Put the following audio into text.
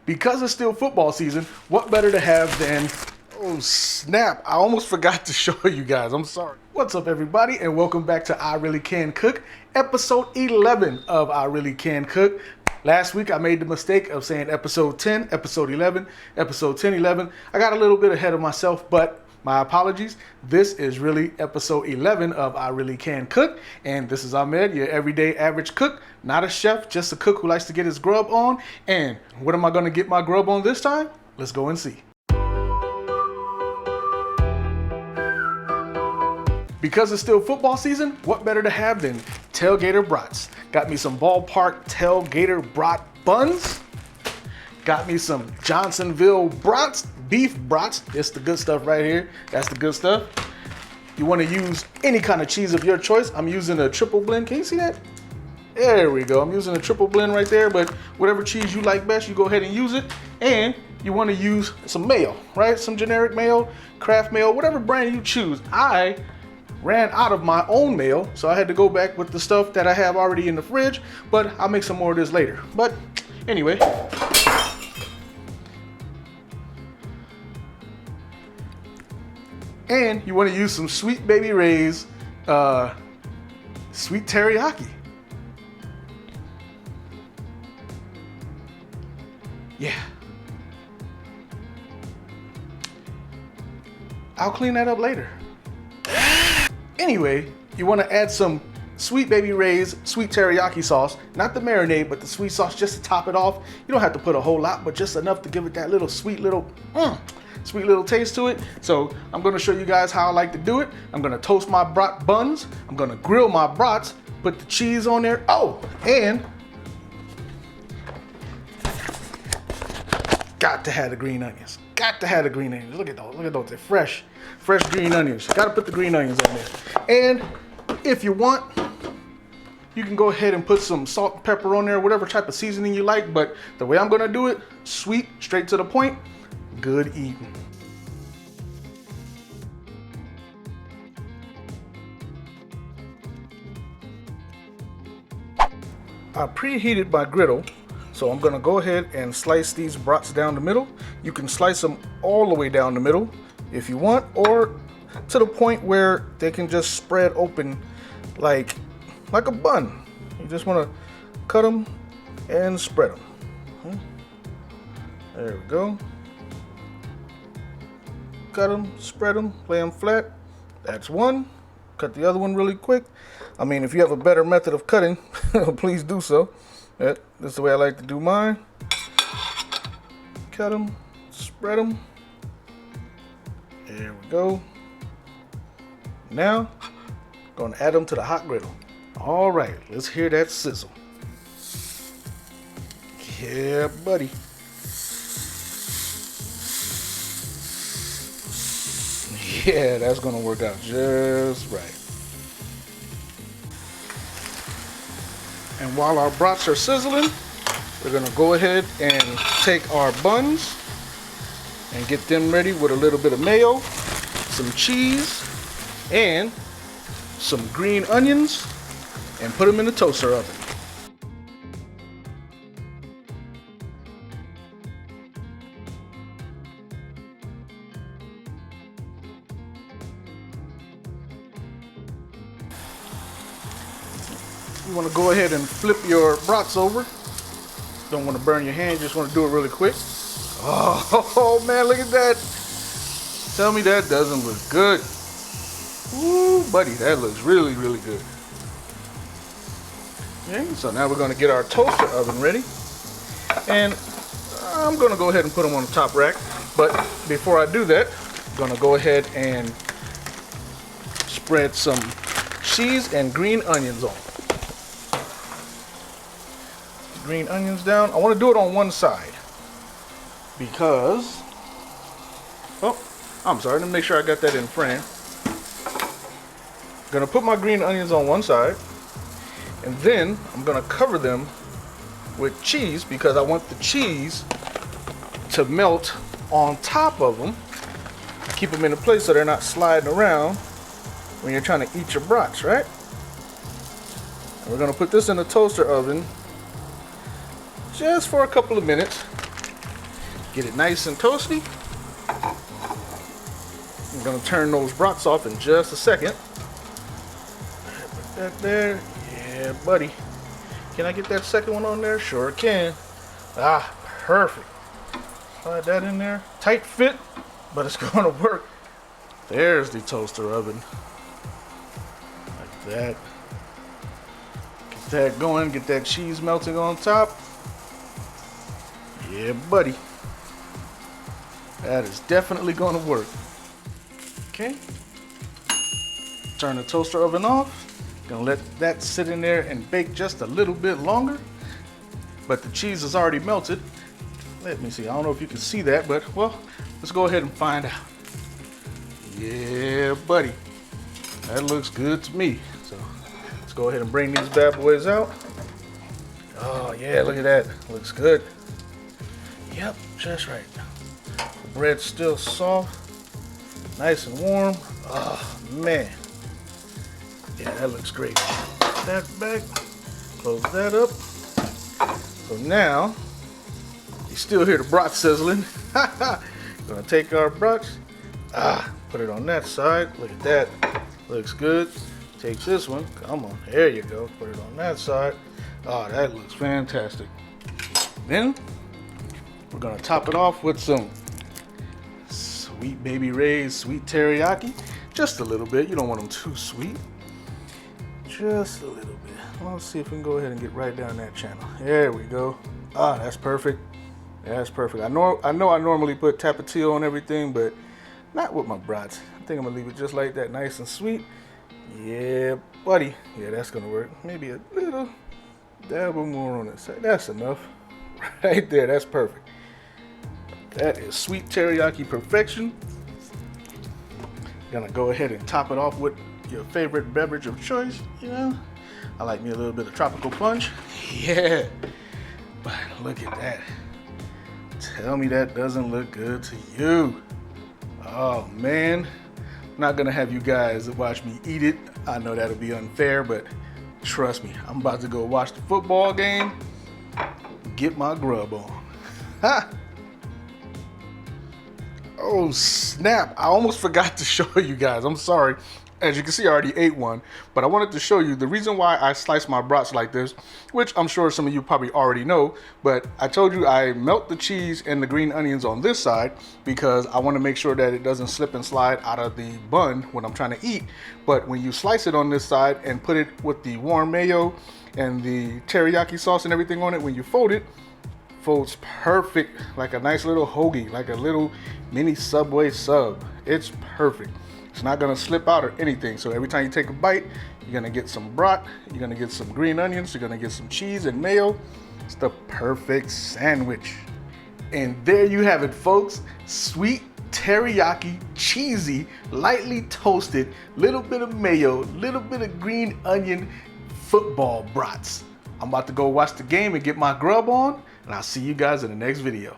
Because it's still football season, what better to have than, oh snap, I almost forgot to show you guys, I'm sorry. What's up everybody, and welcome back to I Really Can Cook, episode 11 of I Really Can Cook. Last week I made the mistake of saying episode 10, episode 11, episode 10, 11. I got a little bit ahead of myself, but my apologies. This is really episode 11 of I Really Can Cook, and this is Ahmed, your everyday average cook, not a chef, just a cook who likes to get his grub on. And what am I going to get my grub on this time? Let's go and see. Because it's still football season, what better to have than Tailgater Brats? Got me some ballpark Tailgater Brat buns. Got me some Johnsonville brats, beef brats. It's the good stuff right here. That's the good stuff. You want to use any kind of cheese of your choice. I'm using a triple blend. Can you see that? There we go. I'm using a triple blend right there, but whatever cheese you like best, you go ahead and use it. And you want to use some mayo, right? Some generic mayo, Kraft mayo, whatever brand you choose. I ran out of my own mayo, so I had to go back with the stuff that I have already in the fridge, but I'll make some more of this later. But anyway, and you want to use some Sweet Baby Ray's sweet teriyaki. Yeah. I'll clean that up later. Anyway, you want to add some Sweet Baby Ray's sweet teriyaki sauce, not the marinade, but the sweet sauce just to top it off. You don't have to put a whole lot, but just enough to give it that little sweet little taste to it. So I'm going to show you guys how I like to do it. I'm going to toast my brat buns. I'm going to grill my brats, put the cheese on there. Oh, and got to have the green onions. Got to have the green onions. Look at those. Look at those. They're fresh green onions. Got to put the green onions on there. And if you want, you can go ahead and put some salt and pepper on there, whatever type of seasoning you like. But the way I'm going to do it, sweet, straight to the point, good eating. I preheated my griddle, so I'm going to go ahead and slice these brats down the middle. You can slice them all the way down the middle if you want, or to the point where they can just spread open like a bun. You just want to cut them and spread them. There we go. Cut them, spread them, lay them flat. That's one. Cut the other one really quick. I mean, if you have a better method of cutting, please do so. That's the way I like to do mine. Cut them, spread them. There we go. Now, gonna add them to the hot griddle. All right, let's hear that sizzle. Yeah, buddy. Yeah, that's gonna work out just right. And while our brats are sizzling, we're gonna go ahead and take our buns and get them ready with a little bit of mayo, some cheese, and some green onions, and put them in the toaster oven. You want to go ahead and flip your brats over. Don't want to burn your hand, just want to do it really quick. Oh man, look at that. Tell me that doesn't look good. Ooh, buddy, that looks really, really good. Okay, so now we're going to get our toaster oven ready. And I'm going to go ahead and put them on the top rack. But before I do that, I'm going to go ahead and spread some cheese and green onions on. Green onions down. I want to do it on one side because, oh, I'm sorry, let me make sure I got that in frame. Gonna put my green onions on one side, and then I'm gonna cover them with cheese because I want the cheese to melt on top of them. Keep them in place so they're not sliding around when you're trying to eat your brats, right? And we're gonna put this in the toaster oven just for a couple of minutes. Get it nice and toasty. I'm gonna turn those brats off in just a second. Put that there. Yeah, buddy. Can I get that second one on there? Sure can. Ah, perfect. Slide that in there. Tight fit, but it's gonna work. There's the toaster oven. Like that. Get that going, get that cheese melting on top. Yeah, buddy. That is definitely gonna work. Okay. Turn the toaster oven off. Gonna let that sit in there and bake just a little bit longer. But the cheese is already melted. Let me see, I don't know if you can see that, but well, let's go ahead and find out. Yeah, buddy. That looks good to me. So let's go ahead and bring these bad boys out. Oh yeah, look at that. Looks good. Yep, just right. The bread's still soft, nice and warm. Oh man. Yeah, that looks great. Put that back, close that up. So now, you still hear the brat sizzling. Gonna take our brats, put it on that side. Look at that, looks good. Take this one, come on, there you go. Put it on that side. Oh, that looks fantastic. Then, we're gonna top it off with some Sweet Baby Ray's sweet teriyaki. Just a little bit, you don't want them too sweet. Just a little bit. Well, let's see if we can go ahead and get right down that channel. There we go. Ah, that's perfect. That's perfect. I know I normally put tapatio on everything, but not with my brats. I think I'm gonna leave it just like that, nice and sweet. Yeah, buddy. Yeah, that's gonna work. Maybe a little dabble more on this side. That's enough. Right there, that's perfect. That is sweet teriyaki perfection. Gonna go ahead and top it off with your favorite beverage of choice. You know, I like me a little bit of tropical punch. Yeah, but look at that. Tell me that doesn't look good to you. Oh man, I'm not gonna have you guys watch me eat it. I know that'll be unfair, but trust me, I'm about to go watch the football game, get my grub on. Ha! Oh snap, I almost forgot to show you guys. I'm sorry. As you can see, I already ate one, but I wanted to show you the reason why I slice my brats like this, which I'm sure some of you probably already know, but I told you I melt the cheese and the green onions on this side because I want to make sure that it doesn't slip and slide out of the bun when I'm trying to eat. But when you slice it on this side and put it with the warm mayo and the teriyaki sauce and everything on it, when you fold it, folds perfect, like a nice little hoagie, like a little mini Subway sub. It's perfect. It's not gonna slip out or anything. So every time you take a bite, you're gonna get some brat, you're gonna get some green onions, you're gonna get some cheese and mayo. It's the perfect sandwich. And there you have it, folks. Sweet teriyaki, cheesy, lightly toasted, little bit of mayo, little bit of green onion football brats. I'm about to go watch the game and get my grub on, and I'll see you guys in the next video.